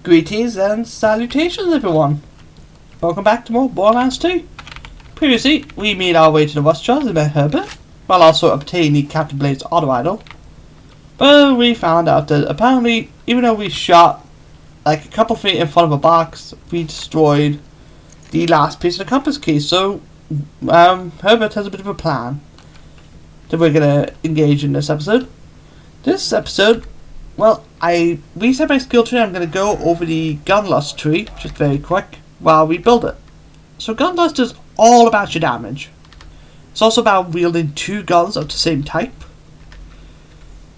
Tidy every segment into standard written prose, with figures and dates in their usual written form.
Greetings and salutations, everyone. Welcome back to more Borderlands 2. Previously, we made our way to the restaurant and met Herbert, while also obtaining Captain Blade's auto idol. But we found out that apparently, even though we shot like a couple feet in front of a box, we destroyed the last piece of the compass key. So, Herbert has a bit of a plan that we're going to engage in this episode. This episode, well, I reset my skill tree. I'm going to go over the gun lust tree just very quick while we build it. So gun lust is all about your damage. It's also about wielding two guns of the same type.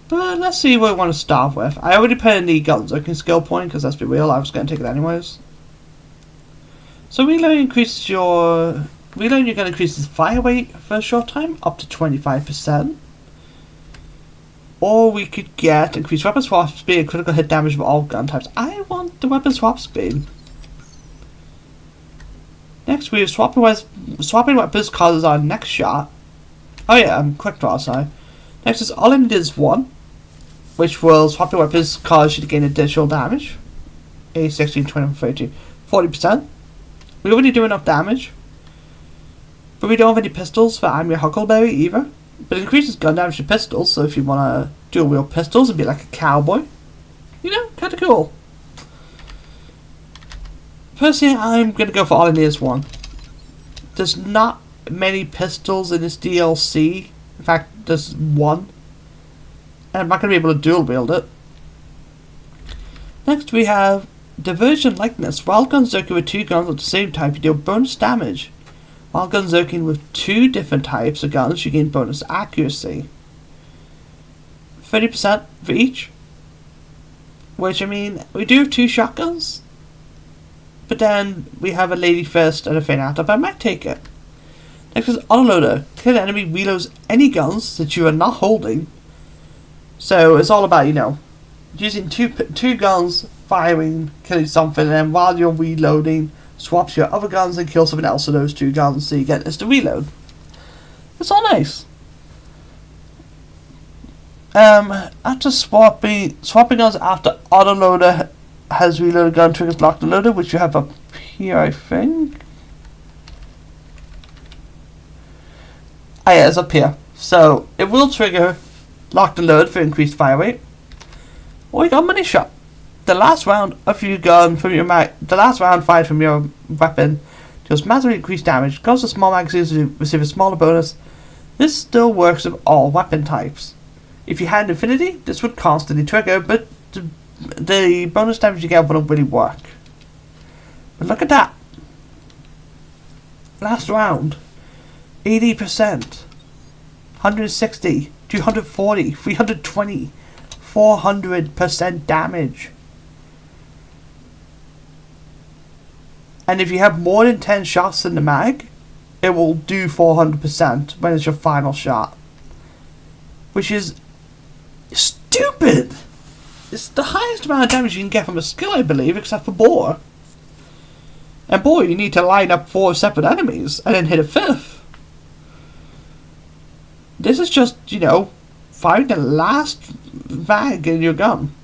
But let's see what I want to start with. I already put in the gun zerking skill point because let's be real, I was going to take it anyways. So reloading increases your... Reloading you're going to increase the fire rate for a short time up to 25%. Or we could get increased weapon swap speed and critical hit damage of all gun types. I want the weapon swap speed. Next we have swapping weapons causes our next shot. Oh yeah, quick draw, sorry. Next is all I need is one, which will swapping weapons cause you to gain additional damage. 8, 16, 20, 30, 40%. We already do enough damage. But we don't have any pistols for I'm your Huckleberry either. But it increases gun damage to pistols, so if you want to dual wield pistols and be like a cowboy, you know, kind of cool. Personally, I'm going to go for all I need is one. There's not many pistols in this DLC. In fact, there's one. And I'm not going to be able to dual wield it. Next we have Diversion Likeness. While gun zerking with two guns of the same type, you deal bonus damage. While gun zerking with two different types of guns, you gain bonus accuracy. 30% for each. Which, I mean, we do have two shotguns. But then we have a lady fist and a feint out, but I might take it. Next is autoloader. Kill enemy reloads any guns that you are not holding. So it's all about, you know, using two guns, firing, killing something, and then while you're reloading, swaps your other guns and kill something else with those two guns, so you get this to reload. It's all nice. After swapping guns after autoloader has reloaded gun triggers locked and loaded, which you have up here, I think. Ah yeah, it's up here. So it will trigger locked and load for increased fire rate. Or you got money shot. The last round of your gun from your the last round fired from your weapon deals massively increased damage. Causes small magazines to receive a smaller bonus. This still works with all weapon types. If you had infinity, this would constantly trigger, but the bonus damage you get wouldn't really work. But look at that. Last round, 80%, 160, 240, 320, 400% damage. And if you have more than 10 shots in the mag, it will do 400% when it's your final shot. Which is stupid! It's the highest amount of damage you can get from a skill, I believe, except for Boar. And Boar, you need to line up 4 separate enemies and then hit a 5th. This is just, you know, firing the last mag in your gun.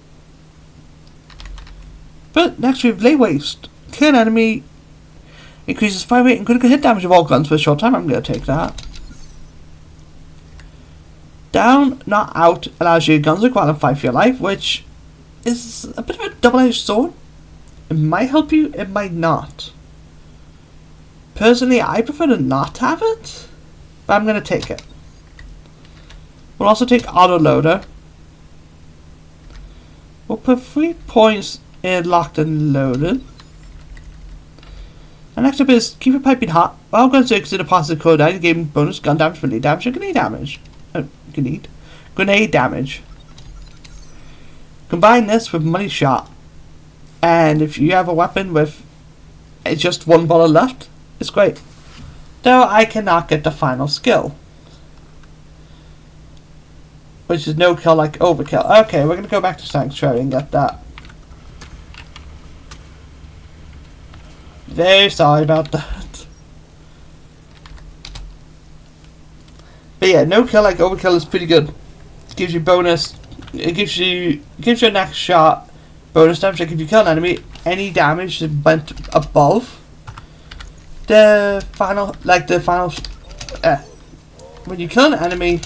But next we have Lay Waste. Kill an enemy, increases fire rate and critical hit damage of all guns for a short time. I'm going to take that. Down, not out, allows your guns to qualify for your life, which is a bit of a double-edged sword. It might help you, it might not. Personally, I prefer to not have it, but I'm going to take it. We'll also take autoloader. We'll put 3 points in locked and loaded. And next up is keep your piping hot. While gun zerking in a positive cooldown, you gain bonus gun damage, melee damage, and grenade damage. Grenade damage. Combine this with money shot, and if you have a weapon with just one bullet left, it's great. Though I cannot get the final skill, which is no kill like overkill. Okay, we're gonna go back to Sanctuary and get that. Very sorry about that. But yeah, no kill like overkill is pretty good. It gives you bonus. It gives you your next shot bonus damage. Like if you kill an enemy, any damage that went above the final, when you kill an enemy.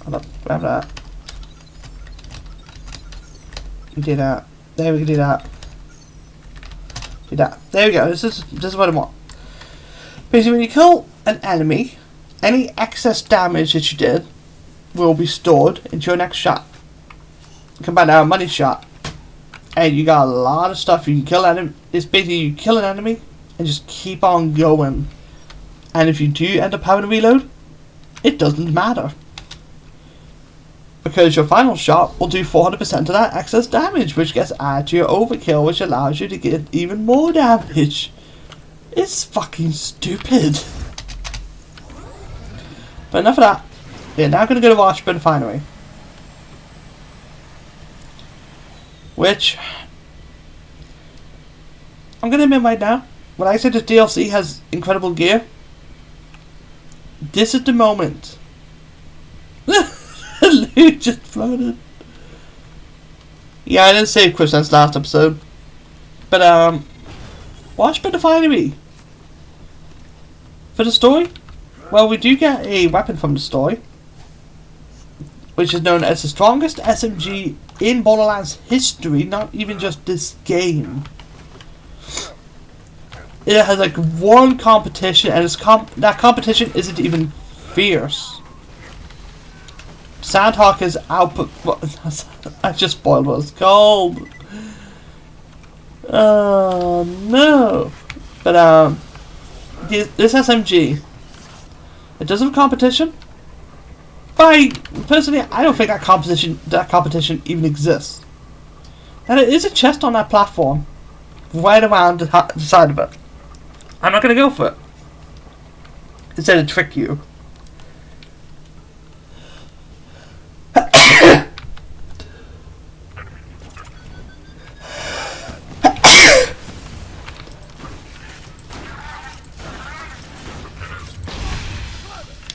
Hold up, grab that. You do that. There we can do that. Do that. There we go. This is what I want. Basically, when you kill an enemy, any excess damage that you did will be stored into your next shot. Combine our money shot. And you got a lot of stuff you can kill enemy. It's basically you kill an enemy and just keep on going. And if you do end up having to reload, it doesn't matter. Because your final shot will do 400% of that excess damage, which gets added to your overkill, which allows you to get even more damage. It's fucking stupid. But enough of that. We're now going to go to Washburn Refinery. Which, I'm going to admit right now, when I said this DLC has incredible gear, this is the moment. Luke just floated. Yeah, I didn't save Kristen's last episode. But, Washburn Refinery. For the story, well, we do get a weapon from the story, which is known as the strongest SMG in Borderlands history, not even just this game. It has like one competition, and that competition isn't even fierce. Sandhawk is output. I just spoiled what it's called. Oh no! But this SMG, it does have a competition. Personally, I don't think that competition even exists. And it is a chest on that platform, right around the side of it. I'm not gonna go for it. Instead of trick you.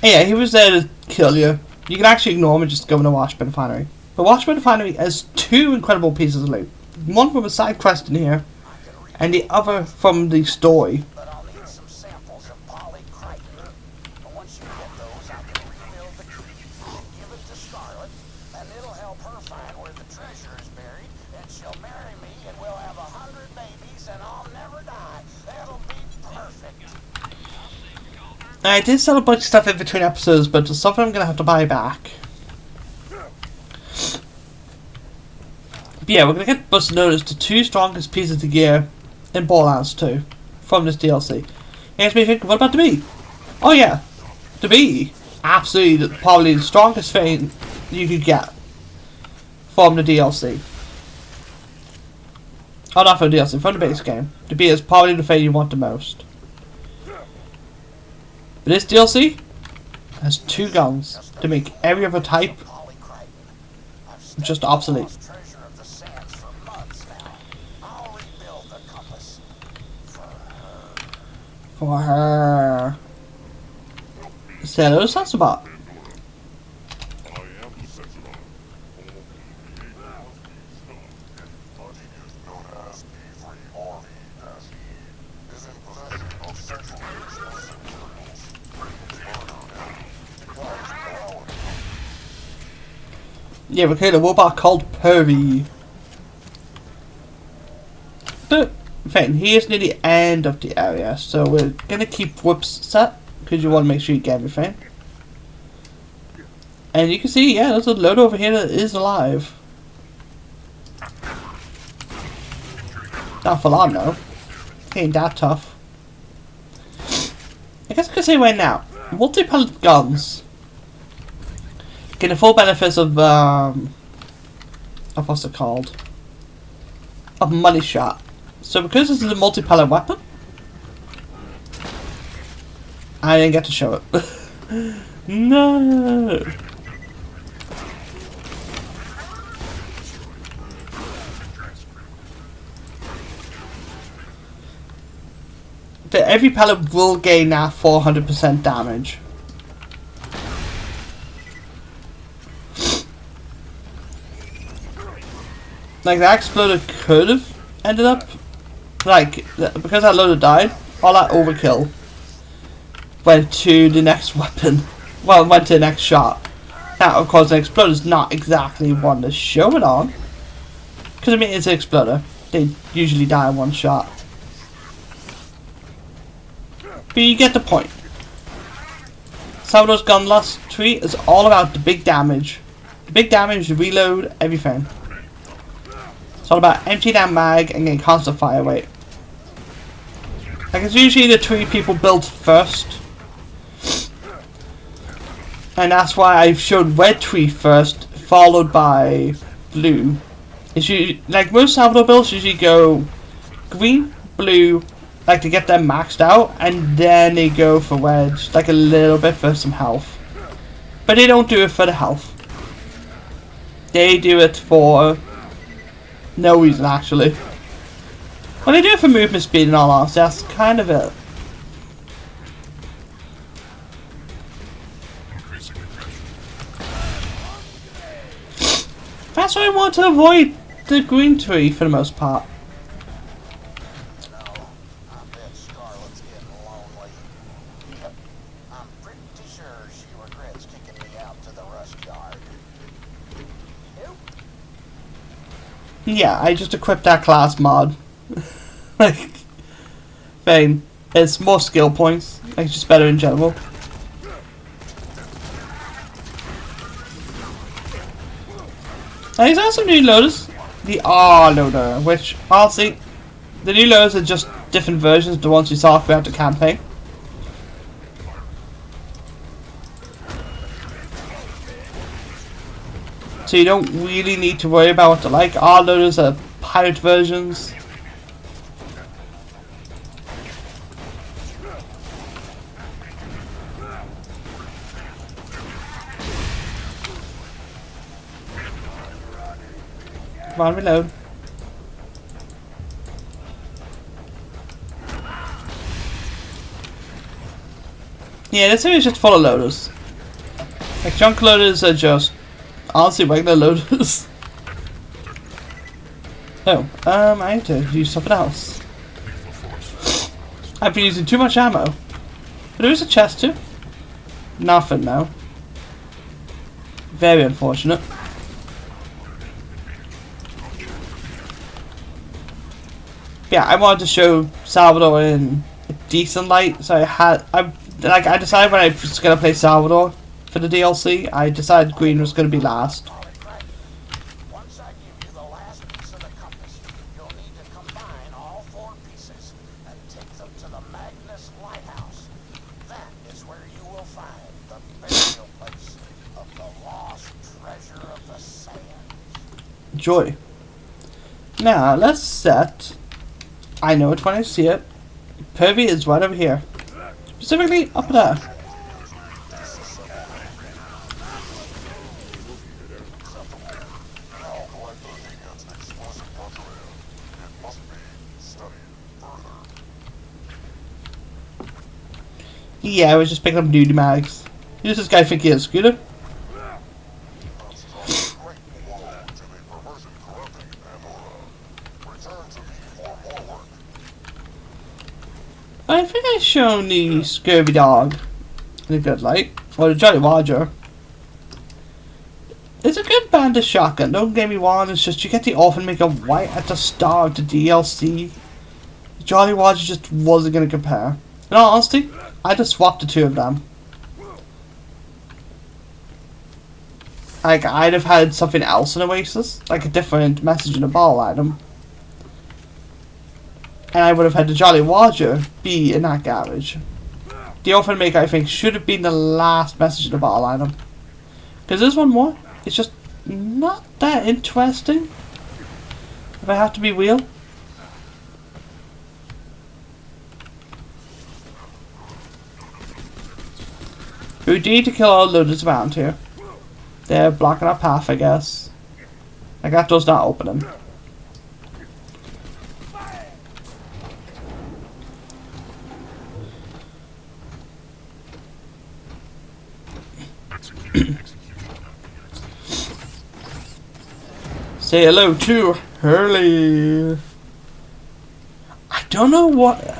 Yeah, he was there to kill you. You can actually ignore him and just go into Washburn Refinery. The Washburn Refinery has two incredible pieces of loot. One from a side quest in here, and the other from the story. But I'll need some samples of polycrite. And once you get those, I can rebuild the creek and give it to Scarlet, and it'll help her find where the treasure is buried, and she'll marry me, and we'll have 100 babies, and I'll never die. That'll be perfect. I did sell a bunch of stuff in between episodes, but it's something I'm going to have to buy back. But yeah, we're going to get Bust Notice the two strongest pieces of gear in Borderlands 2 from this DLC. It makes me think, what about the bee? Oh yeah, the bee. Absolutely, probably the strongest thing you could get from the DLC. Oh, not from the DLC, from the base game. The bee is probably the thing you want the most. But this DLC has two guns to make every other type just obsolete. For her. Say hello to Sansabot. Yeah, we created a robot called Pervy. But, fine, here's near the end of the area, so we're gonna keep whoops set, because you want to make sure you get everything. And you can see, yeah, there's a load over here that is alive. Not for long, though. Ain't that tough. I guess I could say right now, multi-pellet guns get the full benefits of what's it called? Of money shot. So because this is a multi-pellet weapon, I didn't get to show it. No. But every pellet will gain that 400% damage. Like, that exploder could have ended up, like, because that loader died, all that overkill went to the next weapon. Well, it went to the next shot. Now, of course, an exploder's not exactly one to show it on. Because, I mean, it's an exploder. They usually die in one shot. But you get the point. Salvador's gun loss tree is all about the big damage. The big damage, the reload, everything. It's all about emptying that mag and getting constant fire rate. Like, it's usually the tree people build first. And that's why I've showed red tree first, followed by blue. It's usually, like, most Salvador builds usually go green, blue, like to get them maxed out, and then they go for red, like a little bit for some health. But they don't do it for the health. They do it for no reason, actually. Well, they do it for movement speed and all honesty, that's kind of it. That's why I want to avoid the green tree for the most part. No, I bet Scarlett's getting lonely. I'm pretty sure she regrets kicking me out to the rust yard. Nope. Yeah, I just equipped that class mod. Like, fine. It's more skill points. Like, it's just better in general. And he's also new loaders. The R loader, which, honestly, the new loaders are just different versions of the ones you saw throughout the campaign. So you don't really need to worry about what they're like. R loaders are pirate versions. Come on, reload. Yeah, this area is just full of loaders. Like, junk loaders are just, honestly, regular loaders. Oh, I need to use something else. I've been using too much ammo. But there is a chest too. Nothing now. Very unfortunate. Yeah, I wanted to show Salvador in a decent light, so I decided when I was gonna play Salvador for the DLC, I decided green was gonna be last. Once I give you the last piece of the compass, you'll need to combine all 4 pieces and take them to the Magnus Lighthouse. That is where you will find the burial place of the lost treasure of the sands. Joy. Now, let's set... I know it when I see it. Pervy is right over here. Specifically, up there. Yeah, I was just picking up nudie mags. Who does this guy think he is, Scooter? I think I've shown the Scurvy Dog in a good light. Or the Jolly Roger. It's a good bandit shotgun, don't get me wrong, it's just you get the Orphan Maker right at the start of the DLC. The Jolly Roger just wasn't going to compare. In all honesty, I just swapped the two of them. Like, I'd have had something else in Oasis, like a different message in a ball item. And I would have had the Jolly Roger be in that garage. The Orphan Maker, I think, should have been the last message in the bottle item. Because this one more, it's just not that interesting. If I have to be real. We need to kill all loaders around here. They're blocking our path, I guess. Like, that door's not opening. Say hello to Hurley. I don't know what.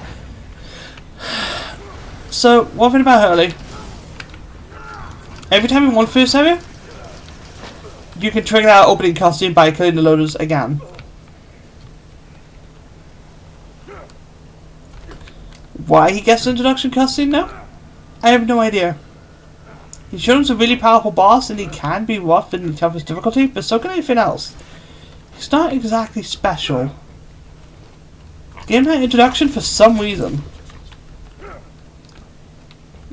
So, one thing about Hurley. Every time you want through this area, you can trigger that opening cutscene by killing the loaders again. Why he gets the introduction cutscene now? I have no idea. He showed us a really powerful boss and he can be rough in the toughest difficulty, but so can anything else. He's not exactly special. Give him that introduction for some reason.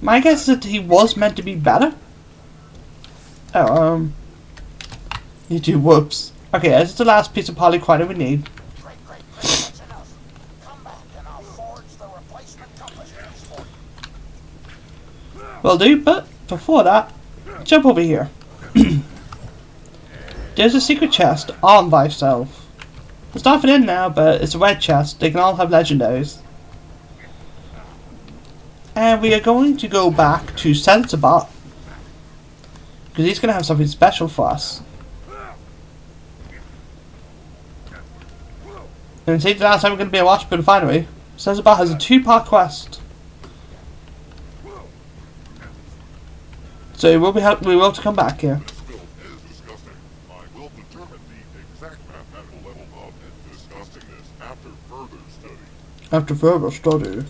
My guess is that he was meant to be better. Oh, you do whoops. Okay, this is the last piece of polyquite we need. Great, that's enough. Come back and I'll forge the replacement compass piece for you. Will do, but before that, jump over here. There's a secret chest on thyself. There's nothing in now, but it's a red chest. They can all have legendaries. And we are going to go back to Sensabot, because he's going to have something special for us. And see, the last time we're going to be a watch, but finally, Sensabot has a 2-part quest. So we will have to come back here. After further study.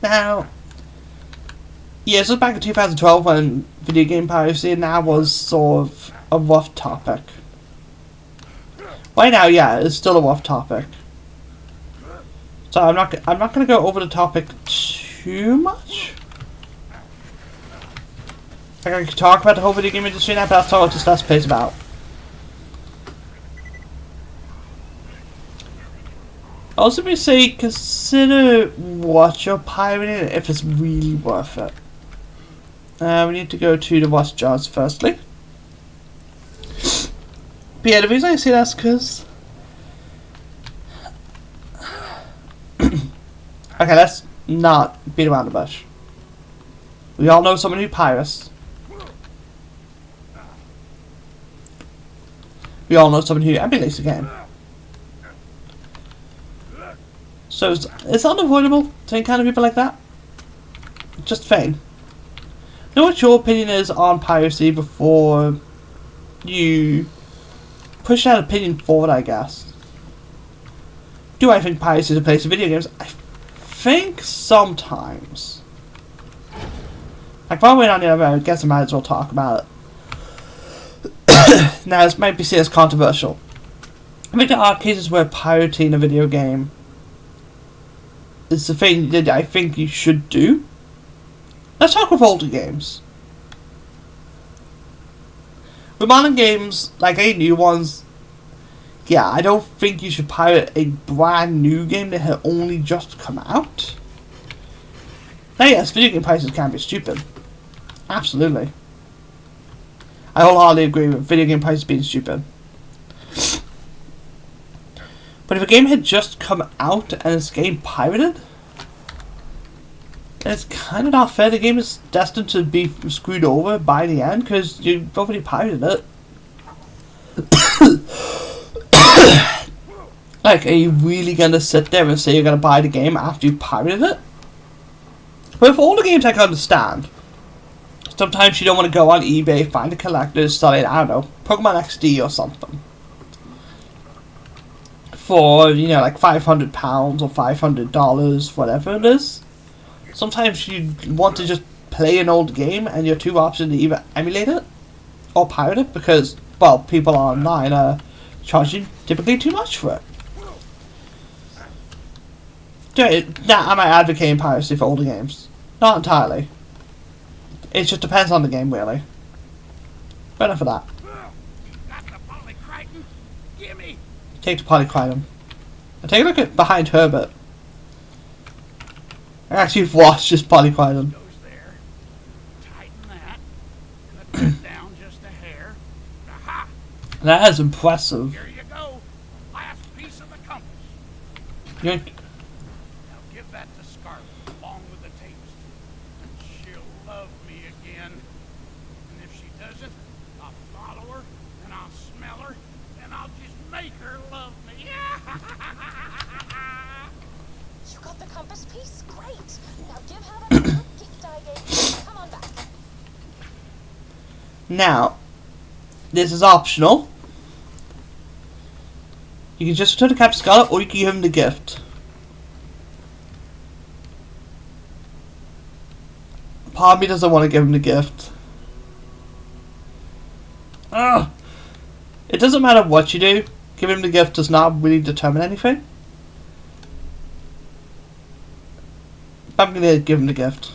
Now, yeah, this was back in 2012 when video game piracy now was sort of a rough topic. Right now, yeah, it's still a rough topic. So I'm not going to go over the topic too much. Like I could talk about the whole video game industry now, but that's not what this last page is about. Also, we say consider what you're pirating if it's really worth it. We need to go to the watch jars firstly. But yeah, the reason I say that's because okay, let's not beat around the bush. We all know someone who pirates. We all know someone who emulates the game. So it's unavoidable to encounter people like that. Just fine. Know what your opinion is on piracy before you push that opinion forward, I guess. Do I think piracy is a place in video games? I think sometimes. Like while we're on the other, I guess I might as well talk about it. Now this might be seen as controversial. I think there are cases where pirating a video game is the thing that I think you should do. Let's talk with older games. With modern games, like any new ones, yeah, I don't think you should pirate a brand new game that had only just come out. Now yes, video game prices can be stupid. Absolutely. I wholeheartedly agree with video game prices being stupid. But if a game had just come out and it's getting pirated, then it's kind of not fair. The game is destined to be screwed over by the end because you've already pirated it. Like, are you really going to sit there and say you're going to buy the game after you pirated it? But for all the games I can understand, sometimes you don't want to go on eBay, find a collector, sell it, I don't know, Pokemon XD or something. For, you know, like £500 or $500, whatever it is. Sometimes you want to just play an old game and your two options are either emulate it or pirate it because, well, people online are charging typically too much for it. Now, am I advocating piracy for older games? Not entirely. It just depends on the game, really. But enough of that. Take the polycritum. And take a look at behind Herbert. I actually watched this polycritum. That is impressive. Here you go. Last piece of the compass. You're, Now give that to Scarlet along with the tapes. And she'll love me again. And if she doesn't, I'll follow her and I'll smell her and I'll just make her love me. You got the compass piece? Great. Now give her that little kick diving. Come on back. now, this is optional. You can just return to Captain Scarlet, or you can give him the gift. Part of me doesn't want to give him the gift. Ugh. It doesn't matter what you do. Giving him the gift does not really determine anything. But I'm going to give him the gift.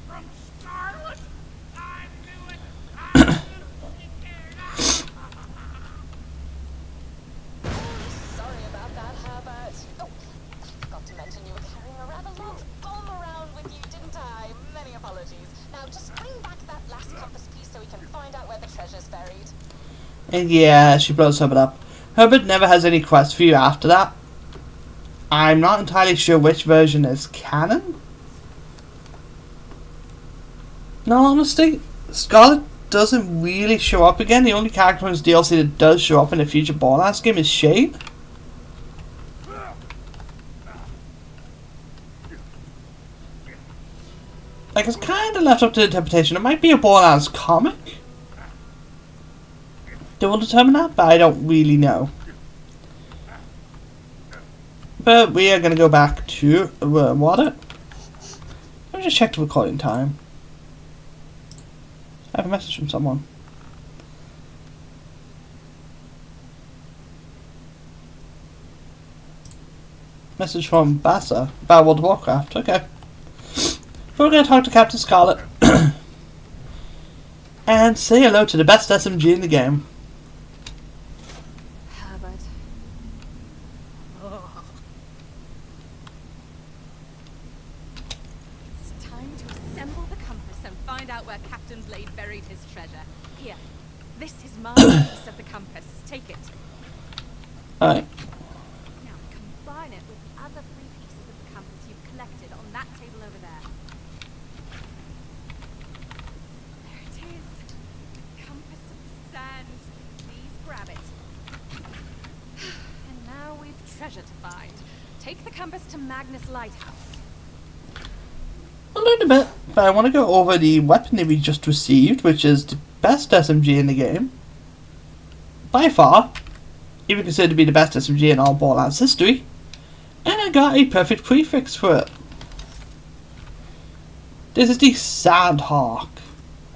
From Scarlet, I knew it. I knew she cared. Sorry about that, Herbert. Oh, I forgot to mention you were carrying a rather large bomb around with you, didn't I? Many apologies. Now just bring back that last compass piece so we can find out where the treasure's buried. And yeah, she blows Herbert up. Herbert never has any quests for you after that. I'm not entirely sure which version is canon. In all honesty, Scarlet doesn't really show up again. The only character in this DLC that does show up in a future Borderlands game is Shane. Like, it's kind of left up to interpretation. It might be a Borderlands comic. They will determine that, but I don't really know. But we are going to go back to water. Let me just check the recording time. I have a message from someone. Message from Bassa about World of Warcraft. Okay. We're going to talk to Captain Scarlet and say hello to the best SMG in the game. Herbert. It's time to assemble the compass and find out where Captain Blade buried his treasure. Here, this is my piece of the compass. Take it. Alright. Now combine it with the other 3 pieces of the compass you've collected on that table over there. There it is. The compass of the sands. Please grab it. And now we've treasure to find. Take the compass to Magnus Lighthouse. I learned a bit, but I want to go over the weapon that we just received, which is the best SMG in the game. By far. Even considered to be the best SMG in all Borderlands history. And I got a perfect prefix for it. This is the Sandhawk.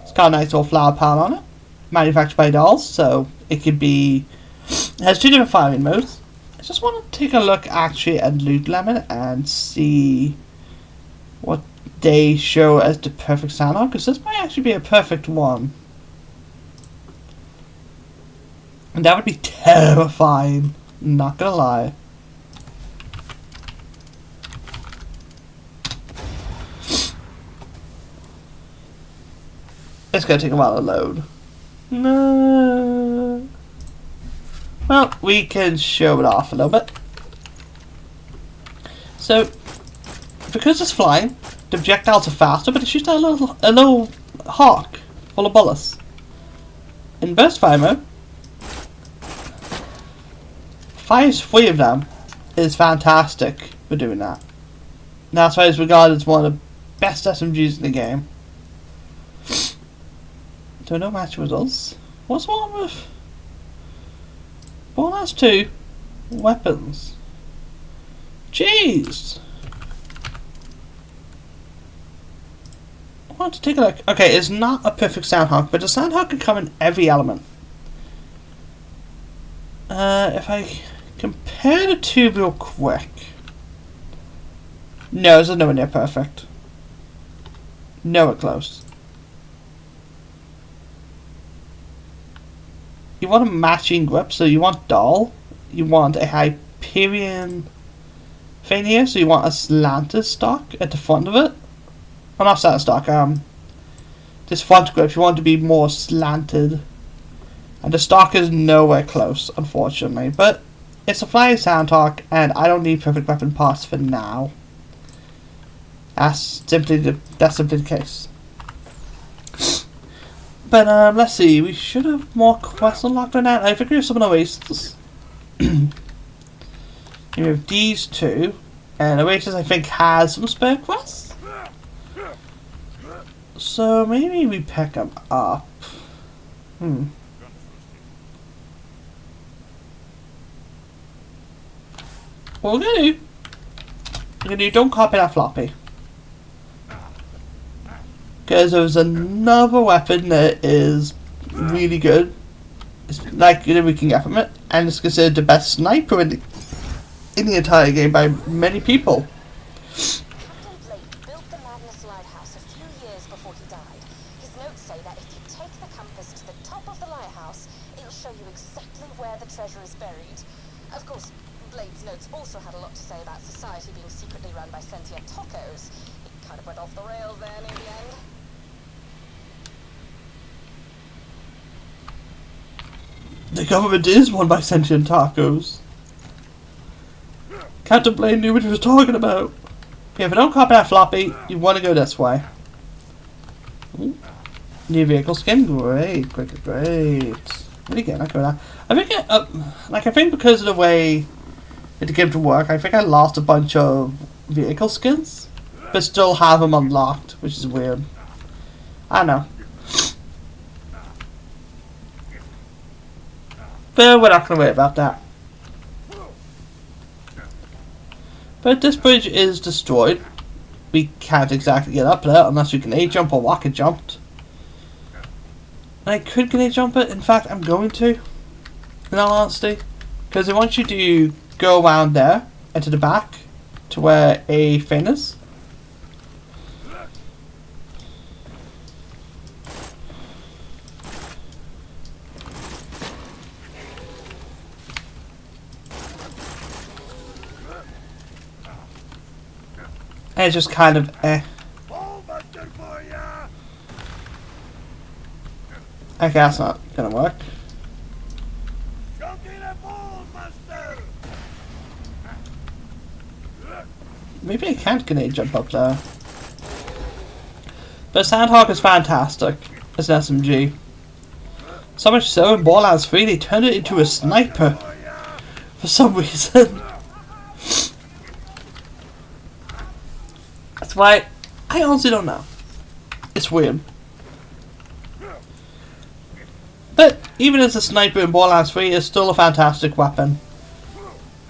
It's got a nice little flower pan on it. Manufactured by Dolls, so it could be... It has 2 different firing modes. I just want to take a look actually at Loot Lemon and see what they show as the perfect Sandhawk, because this might actually be a perfect one. And that would be terrifying, not gonna lie. It's gonna take a while to load. No. Well, we can show it off a little bit. So, because it's flying, the projectiles are faster, but it shoots out a little hawk full of bullets. In burst fire mode, fires 3 of them is fantastic for doing that. And that's why it's regarded as one of the best SMGs in the game. So no match results. What's wrong with Borderlands 2 weapons? Jeez. I want to take a look. Okay, it's not a perfect Sandhawk, but the Sandhawk can come in every element. If I compare the 2 real quick. No, this is nowhere near perfect. Nowhere close. You want a matching grip, so you want dull. You want a Hyperion thing here, so you want a slanted stock at the front of it. Well, not slanted stock, this front grip, you want it to be more slanted And the stock is nowhere close, unfortunately. But it's a flying Soundtalk, and I don't need perfect weapon parts for now. That's simply the case. But let's see, we should have more quests unlocked on that. I think we have some of the oases. You have these two, and Oasis I think has some spare quests. So maybe we pick them up. What we're gonna do, don't copy that floppy. Because there's another weapon that is really good. It's like we can get from it, and it's considered the best sniper in the entire game by many people. Captain Blake built the Magnus Lighthouse a few years before he died. His notes say that if you take the compass to the top of the lighthouse, it'll show you exactly where the treasure is buried. Of course, Blade's notes also had a lot to say about society being secretly run by sentient tacos. It kind of went off the rails there near the end. The government is run by sentient tacos. Captain Blade knew what he was talking about. Yeah, if I don't copy that floppy, you want to go this way. Ooh. New vehicle skin, great. What are you getting? I that. I think because of the way it came to work, I think I lost a bunch of vehicle skins, but still have them unlocked, which is weird. I know. But we're not going to worry about that. But this bridge is destroyed. We can't exactly get up there unless we can A-jump or rocket jump. And I could grenade jump it. In fact, I'm going to. In all honesty. Because it wants you to go around there and to the back to where a thing is. And it's just kind of Okay, that's not gonna work. Maybe I can't grenade jump up there. But Sandhawk is fantastic as an SMG. So much so in Borderlands 3 they turned it into a sniper for some reason. That's why I honestly don't know. It's weird. But even as a sniper in Borderlands 3, it's still a fantastic weapon.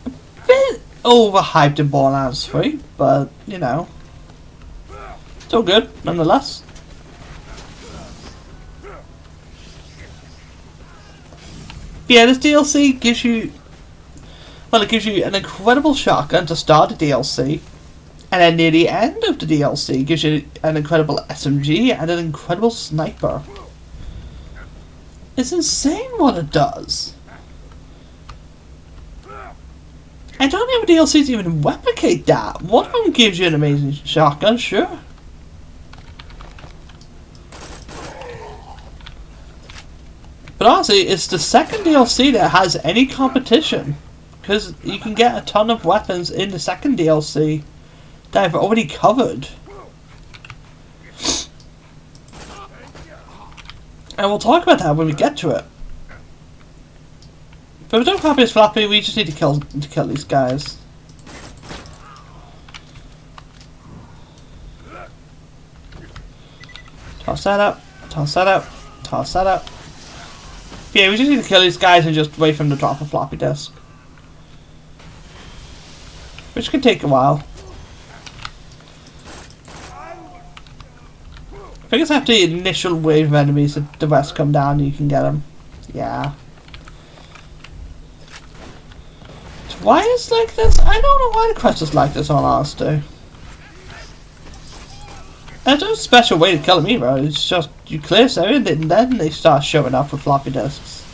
A bit overhyped in Borderlands 3, but you know, still good nonetheless. But yeah, this DLC gives you, well, it gives you an incredible shotgun to start the DLC. And then near the end of the DLC gives you an incredible SMG and an incredible sniper. It's insane what it does. I don't know if DLCs even replicate that. One of them gives you an amazing shotgun, sure. But honestly, it's the second DLC that has any competition. Because you can get a ton of weapons in the second DLC that I've already covered. And we'll talk about that when we get to it. But if we don't copy this floppy, we just need to kill these guys. Toss that up, toss that up, toss that up. Yeah, we just need to kill these guys and just wait for them to drop a floppy disk. Which can take a while. I think it's after the initial wave of enemies that the rest come down and you can get them. Yeah. So why is it like this? I don't know why the quest is like this on honesty. There's no special way to kill them either. It's just you clear everything and then they start showing up with floppy disks.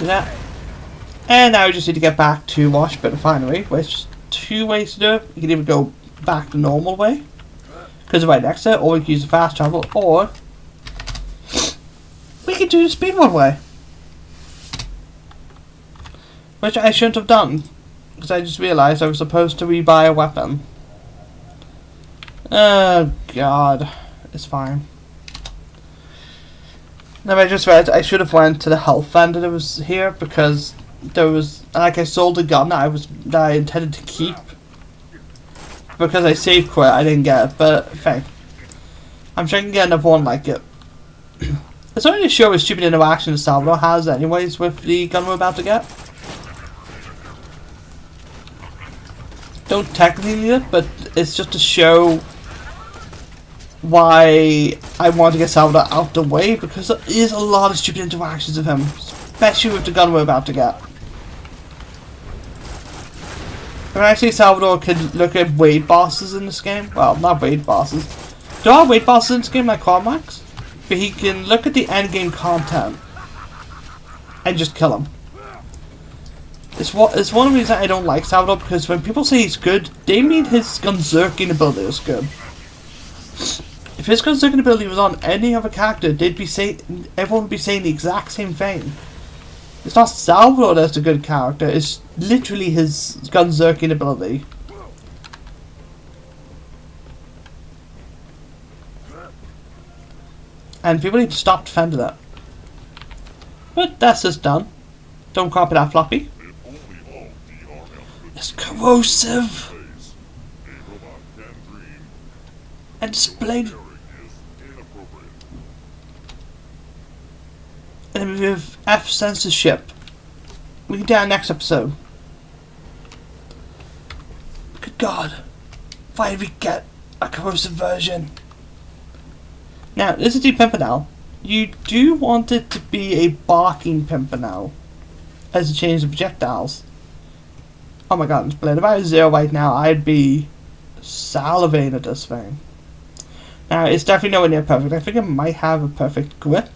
Do that. And now we just need to get back to Washburn Refinery. There's 2 ways to do it. You can either go back the normal way, because it's right next to it, or we can use the fast travel, or we can do the speed run way. Which I shouldn't have done, because I just realised I was supposed to rebuy a weapon. Oh god, it's fine. Now I just read I should have went to the health vendor that was here, because there was, like, I sold a gun that I intended to keep. Because I saved quit, I didn't get it, but fine. I'm sure I can get another one like it. It's only a show of stupid interactions Salvador has anyways with the gun we're about to get. Don't technically need it, but it's just to show why I want to get Salvador out the way, because there is a lot of stupid interactions with him, especially with the gun we're about to get. When I say Salvador can look at raid bosses in this game, well, not raid bosses. There are raid bosses in this game like Cormax, but he can look at the end game content and just kill him. It's one of the reasons I don't like Salvador, because when people say he's good, they mean his gunzerking ability is good. If his gunzerking ability was on any other character, everyone would be saying the exact same thing. It's not Salvador that's a good character, it's literally his gunzerking ability. And people need to stop defending that. But that's just done. Don't copy that floppy. It's corrosive and displayed. And with F censorship, we can do our next episode. Good God, why did we get a corrosive version? Now, this is the Pimpernel. You do want it to be a barking Pimpernel, as it changes the projectiles. Oh my god, it's played about 0 right now. I'd be salivating at this thing. Now, it's definitely nowhere near perfect. I think it might have a perfect grip,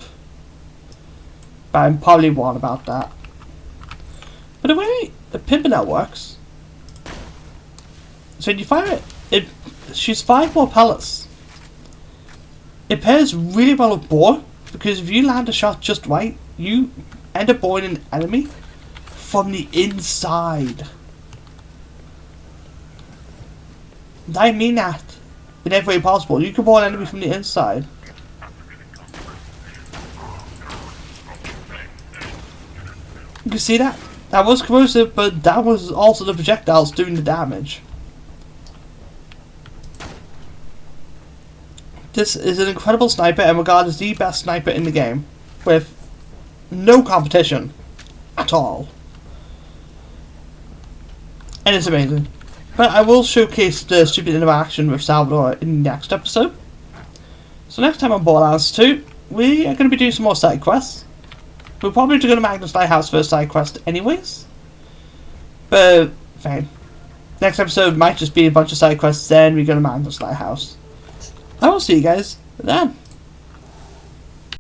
but I'm probably wrong about that. But the way the Pimpernel works, so when you fire it, shoots 5 more pellets. It pairs really well with bore, because if you land a shot just right, you end up boring an enemy from the inside. I mean that in every way possible. You can bore an enemy from the inside. You can see that? That was corrosive, but that was also the projectiles doing the damage. This is an incredible sniper and regarded as the best sniper in the game, with no competition at all. And it's amazing. But I will showcase the stupid interaction with Salvador in the next episode. So next time on Borderlands 2, we are going to be doing some more side quests. We're probably going to Magnus Lighthouse for a side quest anyways. But, fine. Next episode might just be a bunch of side quests, then we go to Magnus Lighthouse. I will see you guys then.